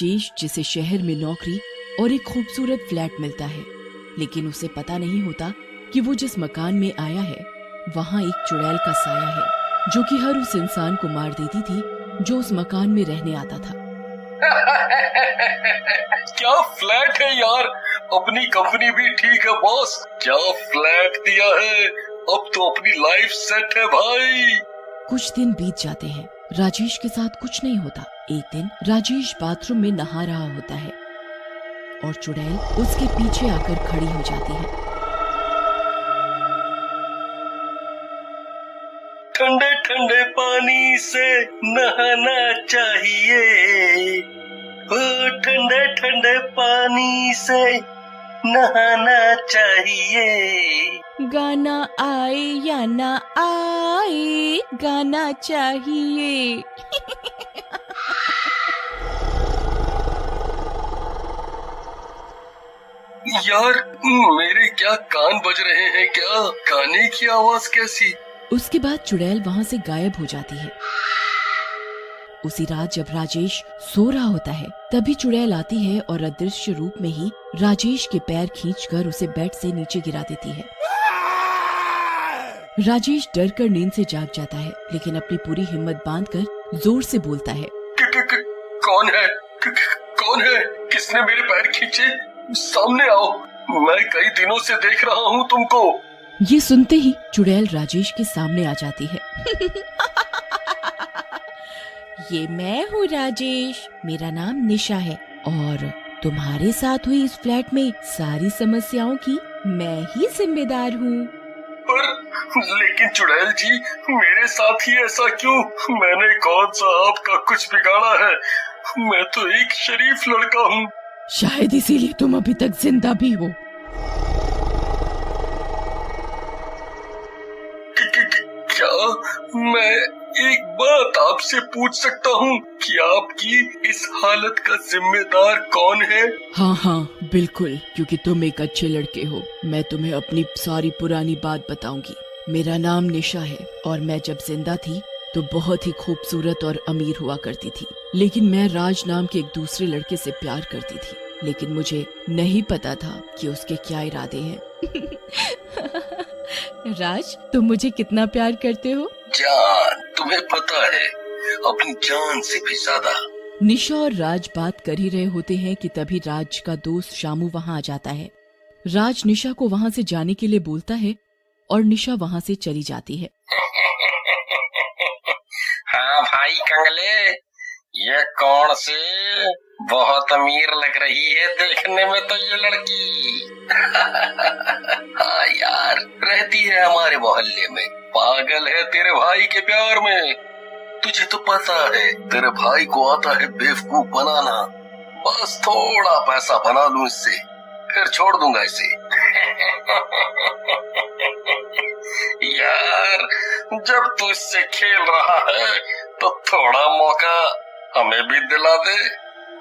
राजेश जिसे शहर में नौकरी और एक खूबसूरत फ्लैट मिलता है, लेकिन उसे पता नहीं होता कि वो जिस मकान में आया है वहाँ एक चुड़ैल का साया है जो कि हर उस इंसान को मार देती थी जो उस मकान में रहने आता था। क्या फ्लैट है यार, अपनी कंपनी भी ठीक है बॉस, क्या फ्लैट दिया है, अब तो अपनी लाइफ सेट है भाई। कुछ दिन बीत जाते हैं, राजेश के साथ कुछ नहीं होता। एक दिन राजेश बाथरूम में नहा रहा होता है और चुड़ैल उसके पीछे आकर खड़ी हो जाती है। ठंडे ठंडे पानी से नहाना चाहिए, ओ ठंडे ठंडे पानी से नहाना चाहिए। गाना आए या ना आए, गाना चाहिए। यार मेरे क्या कान बज रहे हैं, क्या गाने की आवाज कैसी। उसके बाद चुड़ैल वहाँ से गायब हो जाती है। उसी रात जब राजेश सो रहा होता है तभी चुड़ैल आती है और अदृश्य रूप में ही राजेश के पैर खींचकर उसे बेड से नीचे गिरा देती है। राजेश डर कर नींद से जाग जाता है, लेकिन अपनी पूरी हिम्मत बांधकर जोर से बोलता है, कौन है, कौन है, किसने मेरे पैर खींचे, सामने आओ, मैं कई दिनों से देख रहा हूँ तुमको। ये सुनते ही चुड़ैल राजेश के सामने आ जाती है। ये मैं हूँ राजेश, मेरा नाम निशा है और तुम्हारे साथ हुई इस फ्लैट में सारी समस्याओं की मैं ही जिम्मेदार हूँ। पर लेकिन चुड़ैल जी, मेरे साथ ही ऐसा क्यों, मैंने कौन सा आपका कुछ बिगाड़ा है, मैं तो एक शरीफ लड़का हूँ। शायद इसीलिए तुम अभी तक जिंदा भी हो। क्या मैं एक बात आपसे पूछ सकता हूँ कि आपकी इस हालत का जिम्मेदार कौन है? हाँ बिल्कुल, क्योंकि तुम एक अच्छे लड़के हो। मैं तुम्हें अपनी सारी पुरानी बात बताऊंगी। मेरा नाम निशा है और मैं जब जिंदा थी तो बहुत ही खूबसूरत और अमीर हुआ करती थी, लेकिन मैं राज नाम के एक दूसरे लड़के से प्यार करती थी, लेकिन मुझे नहीं पता था कि उसके क्या इरादे हैं। राज, तुम मुझे कितना प्यार करते हो? जान, तुम्हें पता है, अपनी जान से भी ज्यादा। निशा और राज बात कर ही रहे होते हैं कि तभी राज का दोस्त शामू वहाँ आ जाता है। राज निशा को वहाँ से जाने के लिए बोलता है और निशा वहाँ से चली जाती है। हाँ भाई कंगले, ये कौन सी बहुत अमीर लग रही है देखने में तो ये लड़की। हाँ यार, रहती है हमारे मोहल्ले में, पागल है तेरे भाई के प्यार में। तुझे तो पता है तेरे भाई को आता है बेवकूफ बनाना, बस थोड़ा पैसा बना लूं इससे, फिर छोड़ दूंगा इसे। यार जब तू इससे खेल रहा है तो थोड़ा मौका हमें भी दिला दे,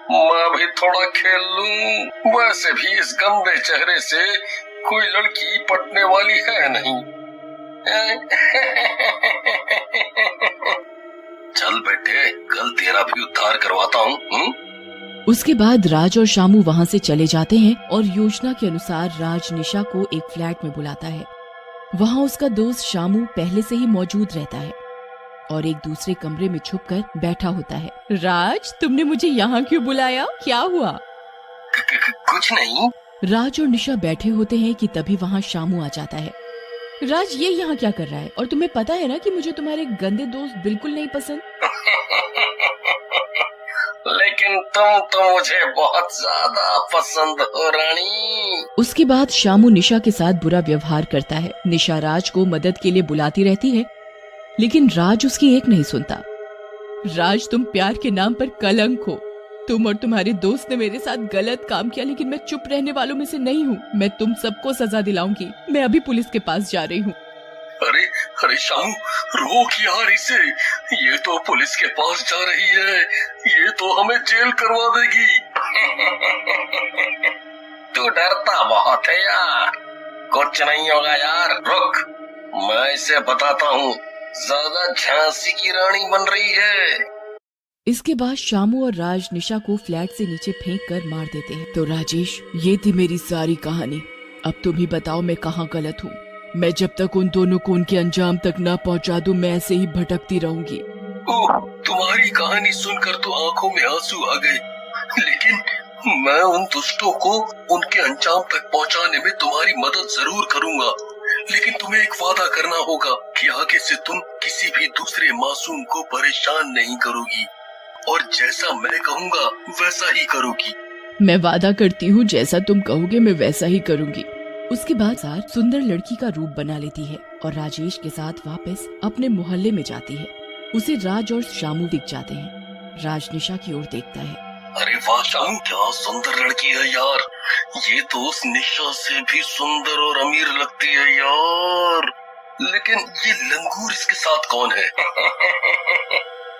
मैं भी थोड़ा खेल लूं। वैसे भी इस गंदे चेहरे से कोई लड़की पटने वाली है नहीं। चल बेटे, कल तेरा भी उद्धार करवाता हूँ। उसके बाद राज और शामू वहाँ से चले जाते हैं और योजना के अनुसार राज निशा को एक फ्लैट में बुलाता है। वहाँ उसका दोस्त शामू पहले से ही मौजूद रहता है और एक दूसरे कमरे में छुपकर बैठा होता है। राज, तुमने मुझे यहाँ क्यों बुलाया, क्या हुआ? कुछ नहीं। राज और निशा बैठे होते हैं कि तभी वहाँ शामू आ जाता है। राज, ये यहाँ क्या कर रहा है? और तुम्हें पता है ना कि मुझे तुम्हारे गंदे दोस्त बिल्कुल नहीं पसंद। लेकिन तुम तो मुझे बहुत ज्यादा पसंद हो रानी। उसके बाद शामू निशा के साथ बुरा व्यवहार करता है। निशा राज को मदद के लिए बुलाती रहती है, लेकिन राज उसकी एक नहीं सुनता। राज, तुम प्यार के नाम पर कलंक हो। तुम और तुम्हारे दोस्त ने मेरे साथ गलत काम किया, लेकिन मैं चुप रहने वालों में से नहीं हूँ। मैं तुम सबको सजा दिलाऊंगी। मैं अभी पुलिस के पास जा रही हूँ। अरे अरे शामू, रोक यार इसे, ये तो पुलिस के पास जा रही है, ये तो हमें जेल करवा देगी। तू डरता बहुत है यार, कुछ नहीं होगा यार, रुक, मैं इसे बताता हूँ, ज्यादा झांसी की रानी बन रही है। इसके बाद शामू और राज निशा को फ्लैट से नीचे फेंक कर मार देते हैं। तो राजेश, ये थी मेरी सारी कहानी। अब तुम ही बताओ मैं कहाँ गलत हूँ। मैं जब तक उन दोनों को उनके अंजाम तक ना पहुँचा दूं, मैं ऐसे ही भटकती रहूंगी। ओह, तुम्हारी कहानी सुनकर तो आंखों में आंसू आ गए, लेकिन मैं उन दुष्टों को उनके अंजाम तक पहुंचाने में तुम्हारी मदद जरूर करूंगा। लेकिन तुम्हें एक वादा करना होगा कि आगे से तुम किसी भी दूसरे मासूम को परेशान नहीं करोगी और जैसा मैं कहूँगा वैसा ही करोगी। मैं वादा करती हूँ, जैसा तुम कहोगे मैं वैसा ही करूँगी। उसके बाद सार सुंदर लड़की का रूप बना लेती है और राजेश के साथ वापस अपने मोहल्ले में जाती है। उसे राज और शामू दिख जाते हैं। राज निशा की ओर देखता है। अरे वाह शामू, क्या सुंदर लड़की है यार। ये तो उस निशा से भी सुंदर और अमीर लगती है यार। लेकिन ये लंगूर इसके साथ कौन है?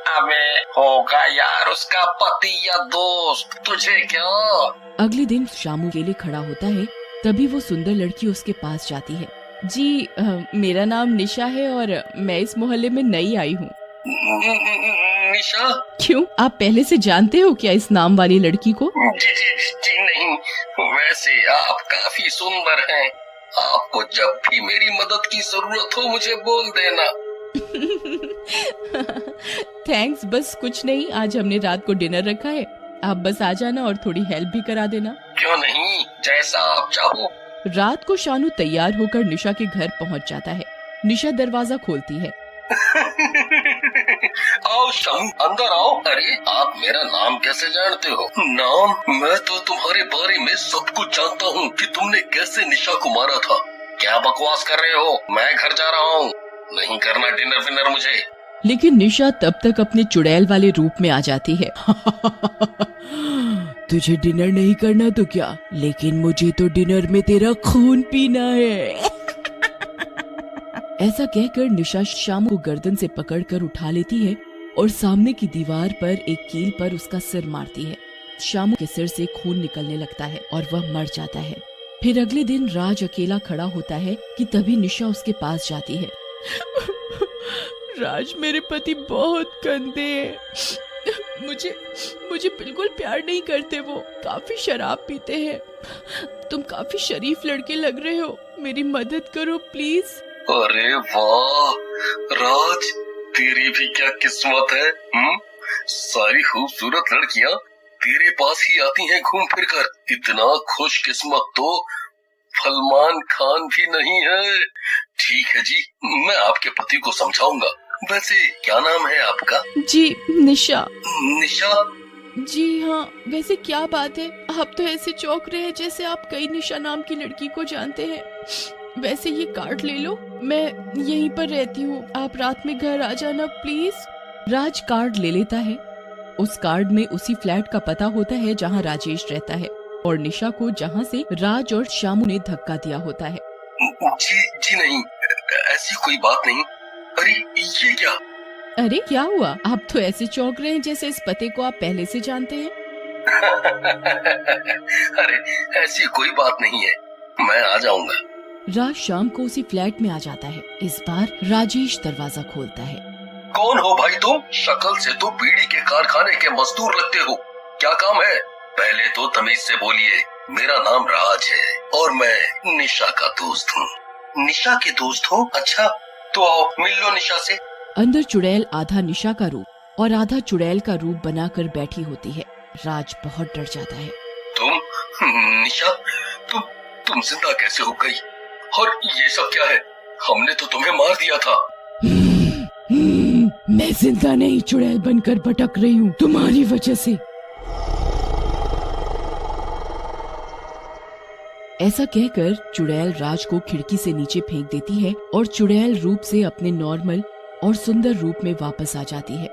अबे होगा यार उसका पति या दोस्त, तुझे क्या? अगले दिन शामू के लिए खड़ा होता है। तभी वो सुंदर लड़की उसके पास जाती है। जी मेरा नाम निशा है और मैं इस मोहल्ले में नई आई हूँ। निशा? क्यों, आप पहले से जानते हो क्या इस नाम वाली लड़की को? जी नहीं, वैसे आप काफी सुंदर हैं। आपको जब भी मेरी मदद की जरूरत हो मुझे बोल देना। थैंक्स, बस कुछ नहीं, आज हमने रात को डिनर रखा है, आप बस आ जाना और थोड़ी हेल्प भी करा देना। क्यों नहीं, जैसा आप चाहो। रात को शानू तैयार होकर निशा के घर पहुंच जाता है। निशा दरवाजा खोलती है। आओ शामू, अंदर आओ। अरे आप मेरा नाम कैसे जानते हो? नाम? मैं तो तुम्हारे बारे में सब कुछ जानता हूँ कि तुमने कैसे निशा को मारा था। क्या बकवास कर रहे हो? मैं घर जा रहा हूँ, नहीं करना डिनर विनर मुझे। लेकिन निशा तब तक अपने चुड़ैल वाले रूप में आ जाती है। तुझे डिनर नहीं करना तो क्या, लेकिन मुझे तो डिनर में तेरा खून पीना है। ऐसा कहकर निशा शामू को गर्दन से पकड़कर उठा लेती है और सामने की दीवार पर एक कील पर उसका सिर मारती है। शामू के सिर से खून निकलने लगता है और वह मर जाता है। फिर अगले दिन राज अकेला खड़ा होता है कि तभी निशा उसके पास जाती है। राज, मेरे पति बहुत गंदे हैं। मुझे बिल्कुल प्यार नहीं करते, वो काफी शराब पीते हैं। तुम काफी शरीफ लड़के लग रहे हो, मेरी मदद करो प्लीज। अरे वाह राज, तेरी भी क्या किस्मत है। सारी खूबसूरत लड़कियां तेरे पास ही आती हैं घूम फिर कर। इतना खुशकिस्मत तो सलमान खान भी नहीं है। ठीक है जी, मैं आपके पति को समझाऊंगा। वैसे क्या नाम है आपका? जी निशा। निशा? जी हाँ, वैसे क्या बात है, आप तो ऐसे चौंक रहे हैं जैसे आप कई निशा नाम की लड़की को जानते हैं। वैसे ये कार्ड ले लो, मैं यहीं पर रहती हूँ, आप रात में घर आ जाना प्लीज। राज कार्ड ले लेता है। उस कार्ड में उसी फ्लैट का पता होता है जहाँ राजेश रहता है और निशा को जहाँ से राज और शामू ने धक्का दिया होता है। जी नहीं, ऐसी कोई बात नहीं। अरे ये क्या? अरे क्या हुआ, आप तो ऐसे चौंक रहे हैं जैसे इस पते को आप पहले से जानते हैं। अरे ऐसी कोई बात नहीं है, मैं आ जाऊंगा। राज शाम को उसी फ्लैट में आ जाता है। इस बार राजेश दरवाजा खोलता है। कौन हो भाई तुम? शक्ल से तो बीड़ी के कारखाने के मजदूर लगते हो। क्या काम है? पहले तो तमीज से बोलिए। मेरा नाम राज है और मैं निशा का दोस्त हूँ। निशा के दोस्त हो? अच्छा तो आओ मिल लो निशा से। अंदर चुड़ैल आधा निशा का रूप और आधा चुड़ैल का रूप बनाकर बैठी होती है। राज बहुत डर जाता है। तुम निशा, तुम जिंदा कैसे हो गई? और ये सब क्या है? हमने तो तुम्हें मार दिया था। मैं जिंदा नहीं, चुड़ैल बनकर भटक रही हूँ तुम्हारी वजह से। ऐसा कहकर चुड़ैल राज को खिड़की से नीचे फेंक देती है और चुड़ैल रूप से अपने नॉर्मल और सुंदर रूप में वापस आ जाती है।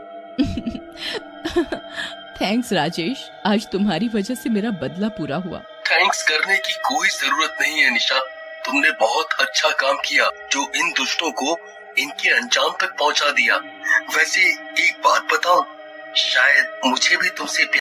थैंक्स राजेश, आज तुम्हारी वजह से मेरा बदला पूरा हुआ। थैंक्स करने की कोई जरूरत नहीं है निशा, तुमने बहुत अच्छा काम किया जो इन दुष्टों को इनके अंजाम तक पहुंचा दिया। वैसे एक बात बताऊं, शायद मुझे भी तुमसे